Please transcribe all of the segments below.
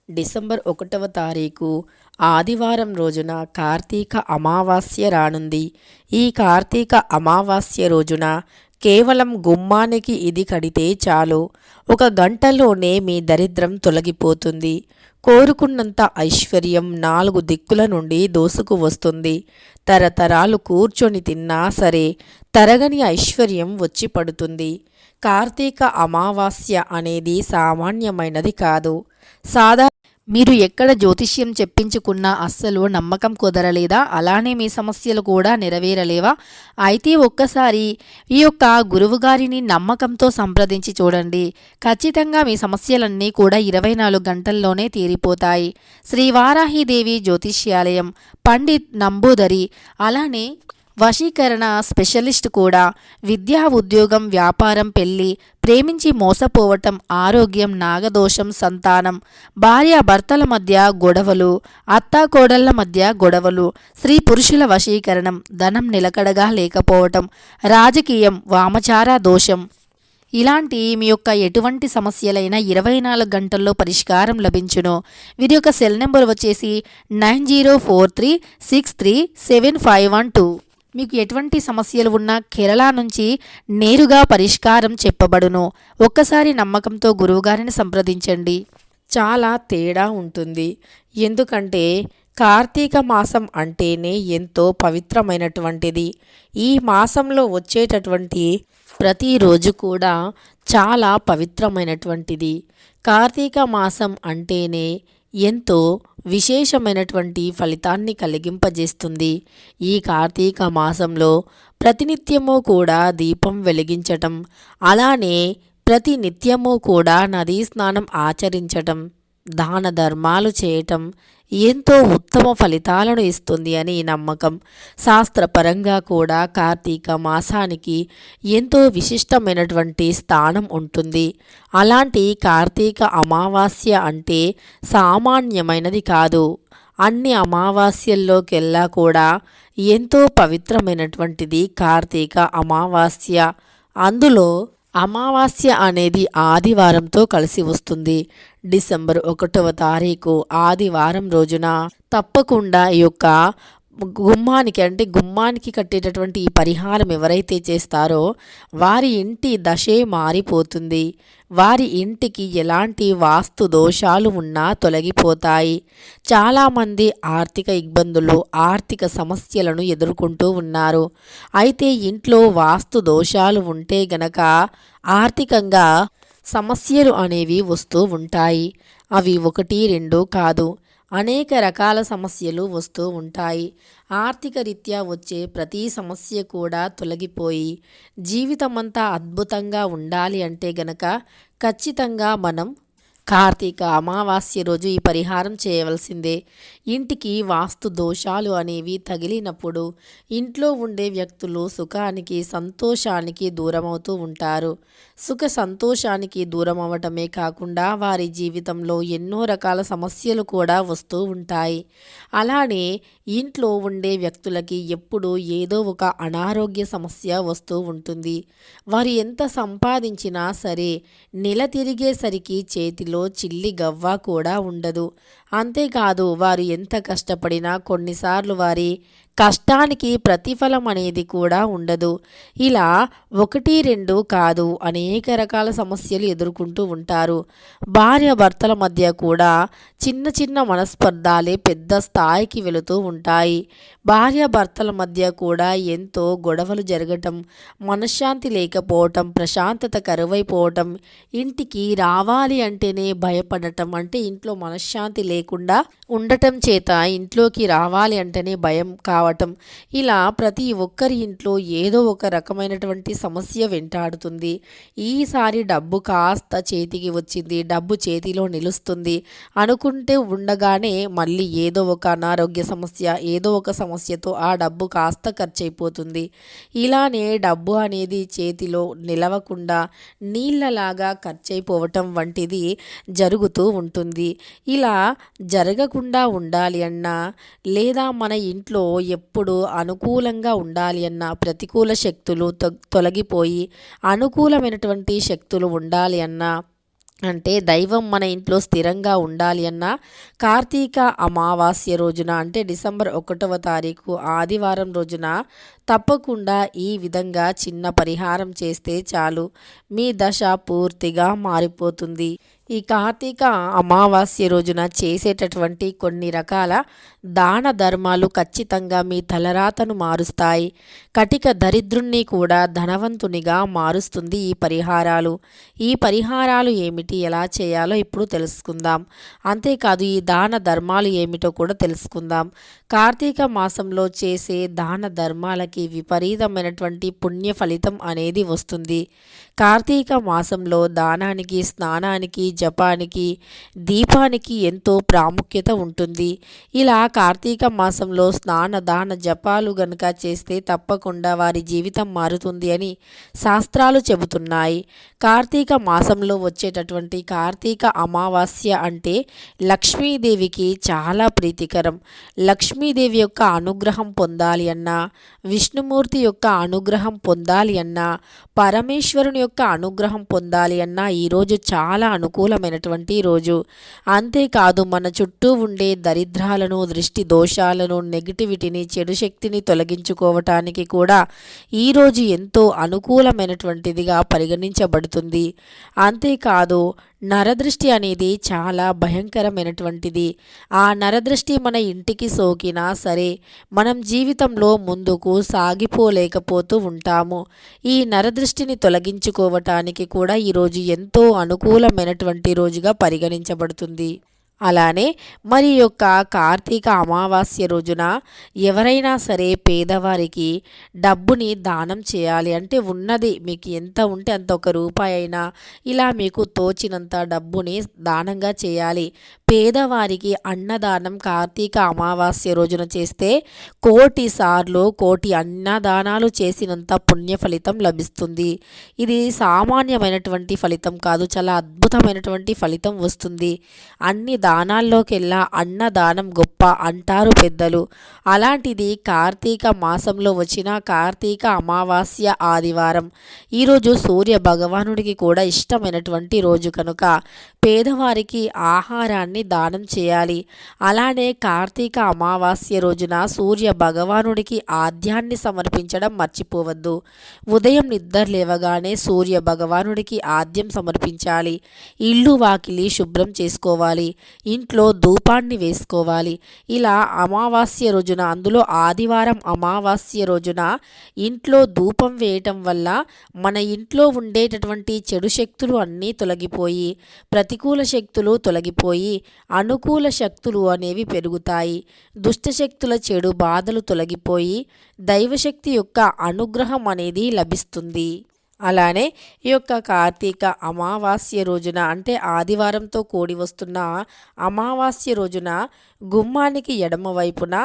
December 1వ తారీఖు ఆదివారం రోజున కార్తీక అమావాస్య రానుంది. ఈ కార్తీక అమావాస్య రోజున కేవలం గుమ్మానికి ఇది కడితే చాలు, 1 గంటలోనే మీ దరిద్రం తొలగిపోతుంది. కోరుకున్నంత ఐశ్వర్యం 4 దిక్కుల నుండి దోసుకు వస్తుంది. తరతరాలు కూర్చొని తిన్నా సరే తరగని ఐశ్వర్యం వచ్చి పడుతుంది. కార్తీక అమావాస్య అనేది సామాన్యమైనది కాదు. మీరు ఎక్కడ జ్యోతిష్యం చెప్పించుకున్నా అస్సలు నమ్మకం కుదరలేదా? అలానే మీ సమస్యలు కూడా నెరవేరలేవా? అయితే ఒక్కసారి ఈ యొక్క గురువుగారిని నమ్మకంతో సంప్రదించి చూడండి. ఖచ్చితంగా మీ సమస్యలన్నీ కూడా 24 గంటల్లోనే తీరిపోతాయి. శ్రీ వారాహిదేవి జ్యోతిష్యాలయం, పండిత్ నంబూదరి, అలానే వశీకరణ స్పెషలిస్ట్ కూడా. విద్యా, ఉద్యోగం, వ్యాపారం, పెళ్లి, ప్రేమించి మోసపోవటం, ఆరోగ్యం, నాగదోషం, సంతానం, భార్యాభర్తల మధ్య గొడవలు, అత్తాకోడళ్ల మధ్య గొడవలు, స్త్రీ పురుషుల వశీకరణం, ధనం నిలకడగా లేకపోవటం, రాజకీయం, వామచార దోషం, ఇలాంటి మీ యొక్క ఎటువంటి సమస్యలైనా 24 గంటల్లో పరిష్కారం లభించును. వీరి యొక్క సెల్ నెంబర్ వచ్చేసి 9043637512. మీకు ఎటువంటి సమస్యలు ఉన్నా కేరళ నుంచి నేరుగా పరిష్కారం చెప్పబడును. ఒక్కసారి నమ్మకంతో గురువుగారిని సంప్రదించండి. చాలా తేడా ఉంటుంది. ఎందుకంటే కార్తీక మాసం అంటేనే ఎంతో పవిత్రమైనటువంటిది. ఈ మాసంలో వచ్చేటటువంటి ప్రతిరోజు కూడా చాలా పవిత్రమైనటువంటిది. కార్తీక మాసం అంటేనే ఎంతో విశేషమైనటువంటి ఫలితాన్ని కలిగింపజేస్తుంది. ఈ కార్తీక మాసంలో ప్రతినిత్యము కూడా దీపం వెలిగించటం, అలానే ప్రతినిత్యము కూడా నదీ స్నానం ఆచరించటం, దాన ధర్మాలు చేయటం ఎంతో ఉత్తమ ఫలితాలను ఇస్తుంది అని నమ్మకం. శాస్త్రపరంగా కూడా కార్తీక మాసానికి ఎంతో విశిష్టమైనటువంటి స్థానం ఉంటుంది. అలాంటి కార్తీక అమావాస్య అంటే సామాన్యమైనది కాదు. అన్ని అమావాస్యల్లోకెల్లా కూడా ఎంతో పవిత్రమైనటువంటిది కార్తీక అమావాస్య. అందులో అమావాస్య అనేది ఆదివారంతో కలిసి వస్తుంది. డిసెంబర్ 1వ తారీఖు ఆదివారం రోజున తప్పకుండా ఈ యొక్క గుమ్మానికి కట్టేటటువంటి ఈ పరిహారం ఎవరైతే చేస్తారో వారి ఇంటి దశే మారిపోతుంది. వారి ఇంటికి ఎలాంటి వాస్తు దోషాలు ఉన్నా తొలగిపోతాయి. చాలామంది ఆర్థిక ఇబ్బందులు, ఆర్థిక సమస్యలను ఎదుర్కొంటూ ఉన్నారు. అయితే ఇంట్లో వాస్తు దోషాలు ఉంటే గనక ఆర్థికంగా సమస్యలు అనేవి వస్తూ ఉంటాయి. అవి 1, 2 కాదు, అనేక రకాల సమస్యలు వస్తూ ఉంటాయి. ఆర్థిక రీత్యా వచ్చే ప్రతి సమస్య కూడా తొలగిపోయి జీవితమంతా అద్భుతంగా ఉండాలి అంటే గనక ఖచ్చితంగా మనం కార్తీక అమావాస్య రోజు ఈ పరిహారం చేయవలసిందే. ఇంటికి వాస్తు దోషాలు అనేవి తగిలినప్పుడు ఇంట్లో ఉండే వ్యక్తులు సుఖానికి, సంతోషానికి దూరమవుతూ ఉంటారు. సుఖ సంతోషానికి దూరం అవ్వటమే కాకుండా వారి జీవితంలో ఎన్నో రకాల సమస్యలు కూడా వస్తూ ఉంటాయి. అలానే ఇంట్లో ఉండే వ్యక్తులకి ఎప్పుడూ ఏదో ఒక అనారోగ్య సమస్య వస్తూ ఉంటుంది. వారు ఎంత సంపాదించినా సరే నెల తిరిగేసరికి చేతిలో చిల్లి గవ్వ కూడా ఉండదు. అంతేకాదు వారు ఎంత కష్టపడినా కొన్నిసార్లు వారి కష్టానికి ప్రతిఫలం అనేది కూడా ఉండదు. ఇలా 1, 2 కాదు, అనేక రకాల సమస్యలు ఎదుర్కొంటూ ఉంటారు. భార్యాభర్తల మధ్య కూడా చిన్న చిన్న మనస్పర్ధాలే పెద్ద స్థాయికి వెళుతూ ఉంటాయి. భార్యాభర్తల మధ్య కూడా ఎంతో గొడవలు జరగటం, మనశ్శాంతి లేకపోవటం, ప్రశాంతత కరువైపోవటం, ఇంటికి రావాలి అంటేనే భయపడటం, అంటే ఇంట్లో మనశ్శాంతి లేకుండా ఉండటం చేత ఇంట్లోకి రావాలి అంటేనే భయం కావటం, ఇలా ప్రతి ఒక్కరి ఇంట్లో ఏదో ఒక రకమైనటువంటి సమస్య వెంటాడుతుంది. ఈసారి డబ్బు కాస్త చేతికి వచ్చింది, డబ్బు చేతిలో నిలుస్తుంది అనుకుంటే ఉండగానే మళ్ళీ ఏదో ఒక అనారోగ్య సమస్య, ఏదో ఒక సమస్యతో ఆ డబ్బు కాస్త ఖర్చు అయిపోతుంది. ఇలానే డబ్బు అనేది చేతిలో నిలవకుండా నీళ్ళలాగా ఖర్చు అయిపోవటం వంటిది జరుగుతూ ఉంటుంది. ఇలా జరగకుండా ఉండాలి అన్నా, లేదా మన ఇంట్లో ఎప్పుడు అనుకూలంగా ఉండాలి అన్నా, ప్రతికూల శక్తులు తొలగిపోయి అనుకూలమైనటువంటి శక్తులు ఉండాలి అన్నా అంటే దైవం మన ఇంట్లో స్థిరంగా ఉండాలి అన్న కార్తీక అమావాస్య రోజున అంటే డిసెంబర్ 1వ తారీఖు ఆదివారం రోజున తప్పకుండా ఈ విధంగా చిన్న పరిహారం చేస్తే చాలు, మీ దశ పూర్తిగా మారిపోతుంది. ఈ కార్తీక అమావాస్య రోజున చేసేటటువంటి కొన్ని రకాల దాన ధర్మాలు ఖచ్చితంగా మీ తలరాతను మారుస్తాయి. కటిక దరిద్రుణ్ణి కూడా ధనవంతునిగా మారుస్తుంది ఈ పరిహారాలు ఏమిటి, ఎలా చేయాలో ఇప్పుడు తెలుసుకుందాం. అంతేకాదు ఈ దాన ధర్మాలు ఏమిటో కూడా తెలుసుకుందాం. కార్తీక మాసంలో చేసే దాన ధర్మాలకి విపరీతమైనటువంటి పుణ్య ఫలితం అనేది వస్తుంది. కార్తీక మాసంలో దానానికి, స్నానానికి, జపానికి, దీపానికి ఎంతో ప్రాముఖ్యత ఉంటుంది. ఇలా కార్తీక మాసంలో స్నాన దాన జపాలు గనుక చేస్తే తప్పకుండా వారి జీవితం మారుతుంది అని శాస్త్రాలు చెబుతున్నాయి. కార్తీక మాసంలో వచ్చేటటువంటి కార్తీక అమావాస్య అంటే లక్ష్మీదేవికి చాలా ప్రీతికరం. లక్ష్మీదేవి యొక్క అనుగ్రహం పొందాలి అన్నా, విష్ణుమూర్తి యొక్క అనుగ్రహం పొందాలి అన్నా, పరమేశ్వరుని యొక్క అనుగ్రహం పొందాలి అన్నా ఈరోజు చాలా అనుకూలమైనటువంటి రోజు. అంతేకాదు మన చుట్టూ ఉండే దరిద్రాలను, దృష్టి దోషాలను, నెగిటివిటీని, చెడు శక్తిని తొలగించుకోవటానికి కూడా ఈరోజు ఎంతో అనుకూలమైనటువంటిదిగా పరిగణించబడుతుంది. అంతేకాదు నరదృష్టి అనేది చాలా భయంకరమైనటువంటిది. ఆ నరదృష్టి మన ఇంటికి సోకినా సరే మనం జీవితంలో ముందుకు సాగిపోలేకపోతూ ఉంటాము. ఈ నరదృష్టిని తొలగించుకోవటానికి కూడా ఈరోజు ఎంతో అనుకూలమైనటువంటి రోజుగా పరిగణించబడుతుంది. అలానే మరి యొక్క కార్తీక అమావాస్య రోజున ఎవరైనా సరే పేదవారికి డబ్బుని దానం చేయాలి. అంటే ఉన్నది మీకు ఎంత ఉంటే అంత, ₹1 అయినా ఇలా మీకు తోచినంత డబ్బుని దానంగా చేయాలి. పేదవారికి అన్నదానం కార్తీక అమావాస్య రోజున చేస్తే 1,000,000 సార్లు 1,000,000 అన్నదానాలు చేసినంత పుణ్య ఫలితం లభిస్తుంది. ఇది సామాన్యమైనటువంటి ఫలితం కాదు, చాలా అద్భుతమైనటువంటి ఫలితం వస్తుంది. అన్ని దానాల్లోకెల్లా అన్నదానం గొప్ప అంటారు పెద్దలు. అలాంటిది కార్తీక మాసంలో వచ్చిన కార్తీక అమావాస్య ఆదివారం. ఈరోజు సూర్య భగవానుడికి కూడా ఇష్టమైనటువంటి రోజు కనుక పేదవారికి ఆహారాన్ని దానం చేయాలి. అలానే కార్తీక అమావాస్య రోజున సూర్య భగవానుడికి ఆద్యాన్ని సమర్పించడం మర్చిపోవద్దు. ఉదయం నిద్ర లేవగానే సూర్య భగవానుడికి ఆద్యం సమర్పించాలి. ఇల్లు వాకిలి శుభ్రం చేసుకోవాలి. ఇంట్లో ధూపాన్ని వేసుకోవాలి. ఇలా అమావాస్య రోజున, అందులో ఆదివారం అమావాస్య రోజున ఇంట్లో ధూపం వేయటం వల్ల మన ఇంట్లో ఉండేటటువంటి చెడు శక్తులు అన్నీ తొలగిపోయి, ప్రతికూల శక్తులు తొలగిపోయి అనుకూల శక్తులు అనేవి పెరుగుతాయి. దుష్టశక్తుల చెడు బాధలు తొలగిపోయి దైవశక్తి యొక్క అనుగ్రహం అనేది లభిస్తుంది. అలానే ఈ యొక్క కార్తీక అమావాస్య రోజున అంటే ఆదివారంతో కూడి వస్తున్న అమావాస్య రోజున గుమ్మానికి ఎడమ వైపున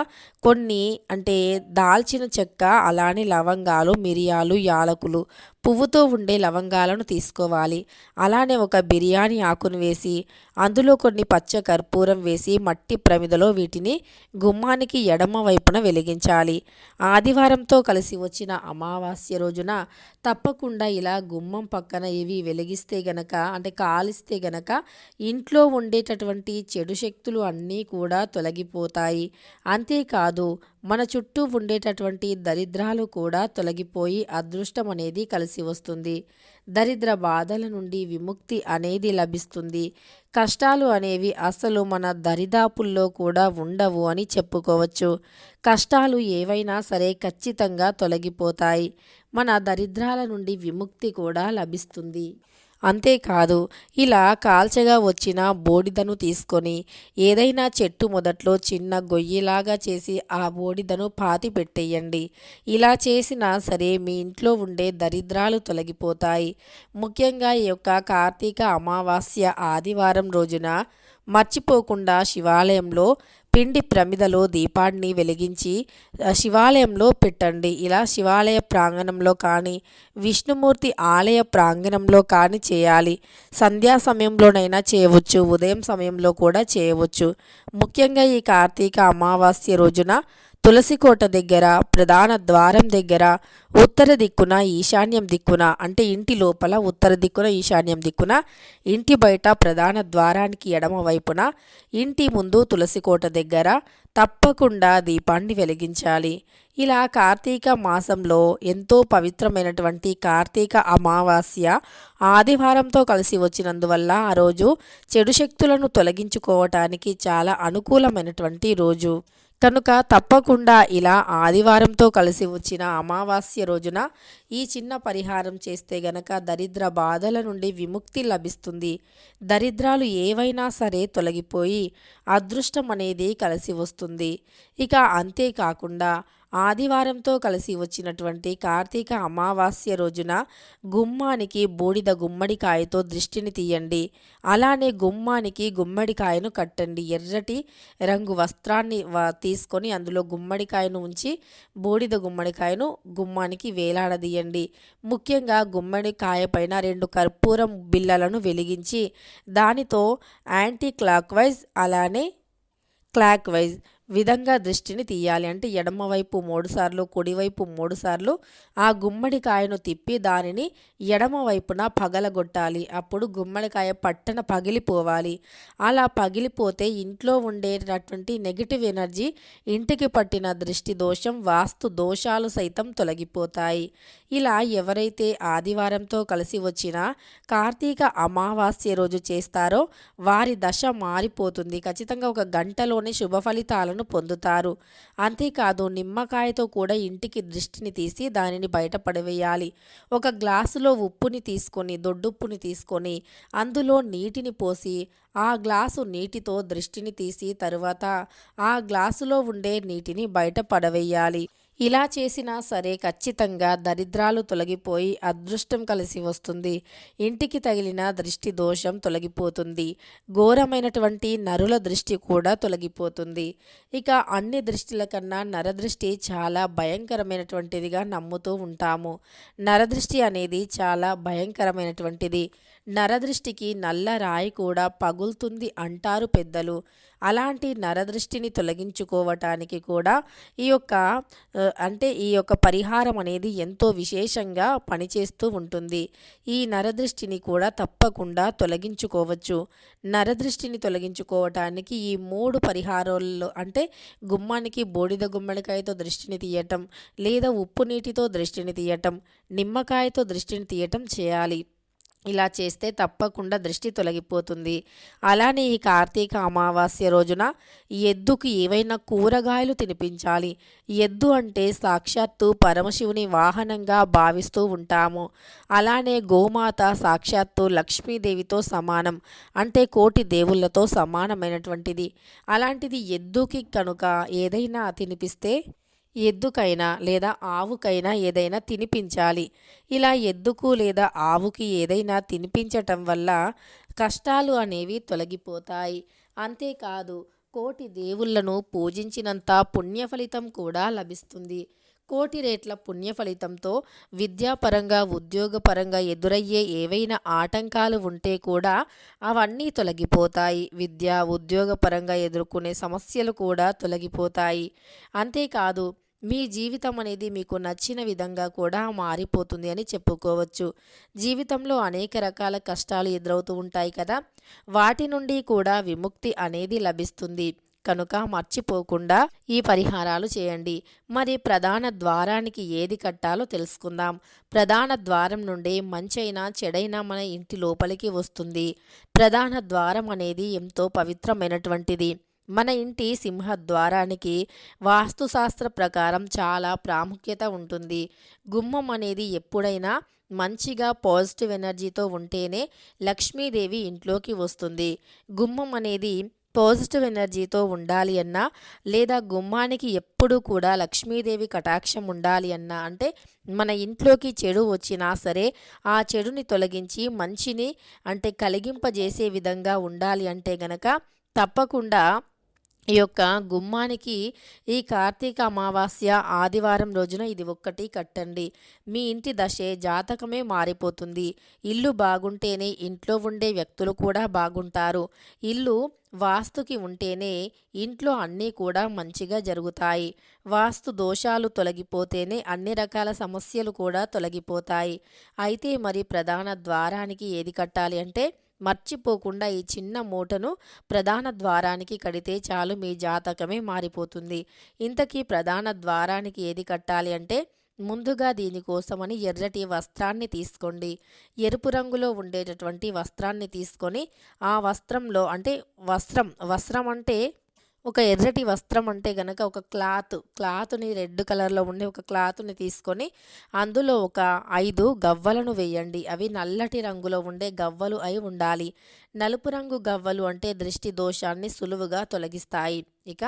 కొన్ని అంటే దాల్చిన చెక్క, అలానే లవంగాలు, మిరియాలు, యాలకులు, పువ్వుతో ఉండే లవంగాలను తీసుకోవాలి. అలానే ఒక బిర్యానీ ఆకును వేసి అందులో కొన్ని పచ్చ కర్పూరం వేసి మట్టి ప్రమిదలో వీటిని గుమ్మానికి ఎడమ వైపున వెలిగించాలి. ఆదివారంతో కలిసి వచ్చిన అమావాస్య రోజున తప్పకుండా ఇలా గుమ్మం పక్కన ఇవి వెలిగిస్తే గనక, అంటే కాలిస్తే గనక ఇంట్లో ఉండేటటువంటి చెడు శక్తులు అన్నీ కూడా తొలగిపోతాయి. అంతేకాదు మన చుట్టూ ఉండేటటువంటి దరిద్రాలు కూడా తొలగిపోయి అదృష్టం అనేది కలిసి వస్తుంది. దరిద్ర బాధల నుండి విముక్తి అనేది లభిస్తుంది. కష్టాలు అనేవి అసలు మన దరిదాపుల్లో కూడా ఉండవు అని చెప్పుకోవచ్చు. కష్టాలు ఏవైనా సరే ఖచ్చితంగా తొలగిపోతాయి. మన దరిద్రాల నుండి విముక్తి కూడా లభిస్తుంది. అంతేకాదు ఇలా కాల్చగా వచ్చిన బూడిదను తీసుకొని ఏదైనా చెట్టు మొదట్లో చిన్న గొయ్యిలాగా చేసి ఆ బూడిదను పాతి పెట్టేయండి. ఇలా చేసినా సరే మీ ఇంట్లో ఉండే దరిద్రాలు తొలగిపోతాయి. ముఖ్యంగా ఈ యొక్క కార్తీక అమావాస్య ఆదివారం రోజున మర్చిపోకుండా శివాలయంలో పిండి ప్రమిదలో దీపాన్ని వెలిగించి శివాలయంలో పెట్టండి. ఇలా శివాలయ ప్రాంగణంలో కానీ విష్ణుమూర్తి ఆలయ ప్రాంగణంలో కానీ చేయాలి. సంధ్యా సమయంలోనైనా చేయవచ్చు, ఉదయం సమయంలో కూడా చేయవచ్చు. ముఖ్యంగా ఈ కార్తీక అమావాస్య రోజున తులసి కోట దగ్గర, ప్రధాన ద్వారం దగ్గర, ఉత్తర దిక్కున, ఈశాన్యం దిక్కున, అంటే ఇంటి లోపల ఉత్తర దిక్కున, ఈశాన్యం దిక్కున, ఇంటి బయట ప్రధాన ద్వారానికి ఎడమ వైపున, ఇంటి ముందు తులసి కోట దగ్గర తప్పకుండా దీపాన్ని వెలిగించాలి. ఇలా కార్తీక మాసంలో ఎంతో పవిత్రమైనటువంటి కార్తీక అమావాస్య ఆదివారంతో కలిసి వచ్చినందువల్ల ఆ రోజు చెడు శక్తులను తొలగించుకోవటానికి చాలా అనుకూలమైనటువంటి రోజు కనుక తప్పకుండా ఇలా ఆదివారంతో కలిసి వచ్చిన అమావాస్య రోజున ఈ చిన్న పరిహారం చేస్తే గనక దరిద్ర బాధల నుండి విముక్తి లభిస్తుంది. దరిద్రాలు ఏవైనా సరే తొలగిపోయి అదృష్టం అనేది కలిసి వస్తుంది. ఇక అంతేకాకుండా ఆదివారంతో కలిసి వచ్చినటువంటి కార్తీక అమావాస్య రోజున గుమ్మానికి బూడిద గుమ్మడికాయతో దృష్టిని తీయండి. అలానే గుమ్మానికి గుమ్మడికాయను కట్టండి. ఎర్రటి రంగు వస్త్రాన్ని తీసుకొని అందులో గుమ్మడికాయను ఉంచి బూడిద గుమ్మడికాయను గుమ్మానికి వేలాడదీయండి. ముఖ్యంగా గుమ్మడికాయ పైన 2 కర్పూరం బిళ్ళలను వెలిగించి దానితో యాంటీ క్లాక్ వైజ్ అలానే క్లాక్ వైజ్ విధంగా దృష్టిని తీయాలి. అంటే ఎడమవైపు 3 సార్లు, కుడివైపు 3 సార్లు ఆ గుమ్మడికాయను తిప్పి దానిని ఎడమ వైపున పగలగొట్టాలి. అప్పుడు గుమ్మడికాయ పట్టన పగిలిపోవాలి. అలా పగిలిపోతే ఇంట్లో ఉండేటటువంటి నెగిటివ్ ఎనర్జీ, ఇంటికి పట్టిన దృష్టి దోషం, వాస్తు దోషాలు సైతం తొలగిపోతాయి. ఇలా ఎవరైతే ఆదివారంతో కలిసి వచ్చిన కార్తీక అమావాస్య రోజు చేస్తారో వారి దశ మారిపోతుంది. ఖచ్చితంగా ఒక గంటలోనే శుభ ఫలితాలను పొందుతారు. అంతేకాదు నిమ్మకాయతో కూడా ఇంటికి దృష్టిని తీసి దానిని బయట పడవేయాలి. ఒక గ్లాసులో ఉప్పుని తీసుకొని, దొడ్డుప్పుని తీసుకొని అందులో నీటిని పోసి ఆ గ్లాసు నీటితో దృష్టిని తీసి తరువాత ఆ గ్లాసులో ఉండే నీటిని బయట పడవేయాలి. ఇలా చేసినా సరే ఖచ్చితంగా దరిద్రాలు తొలగిపోయి అదృష్టం కలిసి వస్తుంది. ఇంటికి తగిలిన దృష్టి దోషం తొలగిపోతుంది. ఘోరమైనటువంటి నరుల దృష్టి కూడా తొలగిపోతుంది. ఇక అన్ని దృష్టిల కన్నా నరదృష్టి చాలా భయంకరమైనటువంటిదిగా నమ్ముతూ ఉంటాము. నరదృష్టి అనేది చాలా భయంకరమైనటువంటిది. నరదృష్టికి నల్ల రాయి కూడా పగులుతుంది అంటారు పెద్దలు. అలాంటి నరదృష్టిని తొలగించుకోవటానికి కూడా ఈ యొక్క పరిహారం అనేది ఎంతో విశేషంగా పనిచేస్తూ ఉంటుంది. ఈ నరదృష్టిని కూడా తప్పకుండా తొలగించుకోవచ్చు. నరదృష్టిని తొలగించుకోవటానికి ఈ 3 పరిహారాల్లో అంటే గుమ్మానికి బూడిద గుమ్మడికాయతో దృష్టిని తీయటం, లేదా ఉప్పు నీటితో దృష్టిని తీయటం, నిమ్మకాయతో దృష్టిని తీయటం చేయాలి. ఇలా చేస్తే తప్పకుండా దృష్టి తొలగిపోతుంది. అలానే ఈ కార్తీక అమావాస్య రోజున ఎద్దుకి ఏవైనా కూరగాయలు తినిపించాలి. ఎద్దు అంటే సాక్షాత్తు పరమశివుని వాహనంగా భావిస్తూ ఉంటాము. అలానే గోమాత సాక్షాత్తు లక్ష్మీదేవితో సమానం, అంటే కోటి దేవుళ్ళతో సమానమైనటువంటిది. అలాంటిది ఎద్దుకి కనుక ఏదైనా తినిపిస్తే ఎద్దుకైనా లేదా ఆవుకైనా ఏదైనా తినిపించాలి. ఇలా ఎద్దుకు లేదా ఆవుకి ఏదైనా తినిపించటం వల్ల కష్టాలు అనేవి తొలగిపోతాయి. అంతేకాదు కోటి దేవుళ్లను పూజించినంత పుణ్యఫలితం కూడా లభిస్తుంది. కోటి రేట్ల పుణ్యఫలితంతో విద్యాపరంగా, ఉద్యోగపరంగా ఎదురయ్యే ఏవైనా ఆటంకాలు ఉంటే కూడా అవన్నీ తొలగిపోతాయి. ఉద్యోగపరంగా ఎదుర్కొనే సమస్యలు కూడా తొలగిపోతాయి. అంతేకాదు మీ జీవితం అనేది మీకు నచ్చిన విధంగా కూడా మారిపోతుంది అని చెప్పుకోవచ్చు. జీవితంలో అనేక రకాల కష్టాలు ఎదురవుతూ ఉంటాయి కదా, వాటి నుండి కూడా విముక్తి అనేది లభిస్తుంది. కనుక మర్చిపోకుండా ఈ పరిహారాలు చేయండి. మరి ప్రధాన ద్వారానికి ఏది కట్టాలో తెలుసుకుందాం. ప్రధాన ద్వారం నుండి మంచైనా చెడైనా మన ఇంటి లోపలికి వస్తుంది. ప్రధాన ద్వారం అనేది ఎంతో పవిత్రమైనటువంటిది. మన ఇంటి సింహద్వారానికి వాస్తుశాస్త్ర ప్రకారం చాలా ప్రాముఖ్యత ఉంటుంది. గుమ్మం అనేది ఎప్పుడైనా మంచిగా పాజిటివ్ ఎనర్జీతో ఉంటేనే లక్ష్మీదేవి ఇంట్లోకి వస్తుంది. గుమ్మం అనేది పాజిటివ్ ఎనర్జీతో ఉండాలి అన్నా, లేదా గుమ్మానికి ఎప్పుడూ కూడా లక్ష్మీదేవి కటాక్షం ఉండాలి అన్నా, అంటే మన ఇంట్లోకి చెడు వచ్చినా సరే ఆ చెడుని తొలగించి మంచిని అంటే కలిగింపజేసే విధంగా ఉండాలి అంటే గనక తప్పకుండా ఈ యొక్క గుమ్మానికి ఈ కార్తీక అమావాస్య ఆదివారం రోజున ఇది ఒక్కటి కట్టండి. మీ ఇంటి దశే జాతకమే మారిపోతుంది. ఇల్లు బాగుంటేనే ఇంట్లో ఉండే వ్యక్తులు కూడా బాగుంటారు. ఇల్లు వాస్తుకి ఉంటేనే ఇంట్లో అన్నీ కూడా మంచిగా జరుగుతాయి. వాస్తు దోషాలు తొలగిపోతేనే అన్ని రకాల సమస్యలు కూడా తొలగిపోతాయి. అయితే మరి ప్రధాన ద్వారానికి ఏది కట్టాలి అంటే మర్చిపోకుండా ఈ చిన్న మూటను ప్రధాన ద్వారానికి కడితే చాలు, మీ జాతకమే మారిపోతుంది. ఇంతకీ ప్రధాన ద్వారానికి ఏది కట్టాలి అంటే ముందుగా దీనికోసమని ఎర్రటి వస్త్రాన్ని తీసుకోండి. ఎరుపు రంగులో ఉండేటటువంటి వస్త్రాన్ని తీసుకొని ఆ వస్త్రంలో అంటే వస్త్రం అంటే ఒక ఎర్రటి వస్త్రం అంటే గనక ఒక క్లాత్ని రెడ్ కలర్లో ఉండే ఒక క్లాత్ని తీసుకొని అందులో ఒక 5 గవ్వలను వేయండి. అవి నల్లటి రంగులో ఉండే గవ్వలు అయి ఉండాలి. నలుపు రంగు గవ్వలు అంటే దృష్టి దోషాన్ని సులువుగా తొలగిస్తాయి. ఇక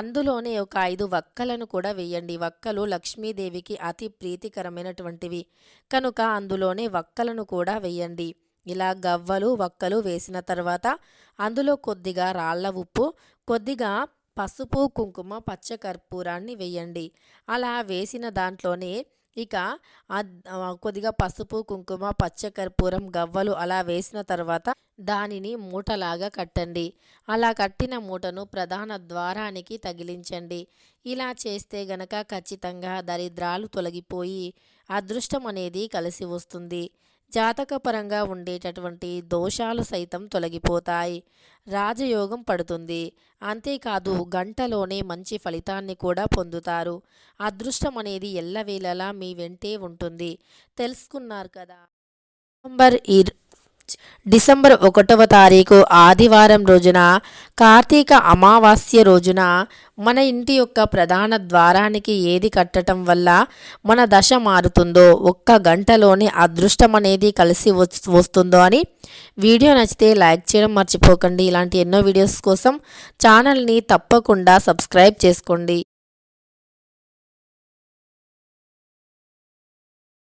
అందులోనే ఒక 5 వక్కలను కూడా వేయండి. వక్కలు లక్ష్మీదేవికి అతి ప్రీతికరమైనటువంటివి కనుక అందులోనే వక్కలను కూడా వేయండి. ఇలా గవ్వలు వక్కలు వేసిన తర్వాత అందులో కొద్దిగా రాళ్ళ ఉప్పు, కొద్దిగా పసుపు కుంకుమ పచ్చకర్పూరాన్ని వేయండి. అలా వేసిన దాంట్లోనే ఇక కొద్దిగా పసుపు కుంకుమ పచ్చకర్పూరం గవ్వలు అలా వేసిన తర్వాత దానిని మూటలాగా కట్టండి. అలా కట్టిన మూటను ప్రధాన ద్వారానికి తగిలించండి. ఇలా చేస్తే గనక ఖచ్చితంగా దరిద్రాలు తొలగిపోయి అదృష్టం అనేది కలిసి వస్తుంది. జాతకపరంగా ఉండేటటువంటి దోషాలు సైతం తొలగిపోతాయి. రాజయోగం పడుతుంది. అంతేకాదు గంటలోనే మంచి ఫలితాన్ని కూడా పొందుతారు. అదృష్టం అనేది ఎల్లవేళలా మీ వెంటే ఉంటుంది. తెలుసుకున్నారు కదా. డిసెంబర్ 1వ తారీఖు ఆదివారం రోజున కార్తీక అమావాస్య రోజున మన ఇంటి యొక్క ప్రధాన ద్వారానికి ఏది కట్టడం వల్ల మన దశ మారుతుందో, ఒక్క గంటలోనే అదృష్టం అనేది కలిసి వస్తుందో అని వీడియో నచ్చితే లైక్ చేయడం మర్చిపోకండి. ఇలాంటి ఎన్నో వీడియోస్ కోసం ఛానల్ని తప్పకుండా సబ్స్క్రైబ్ చేసుకోండి.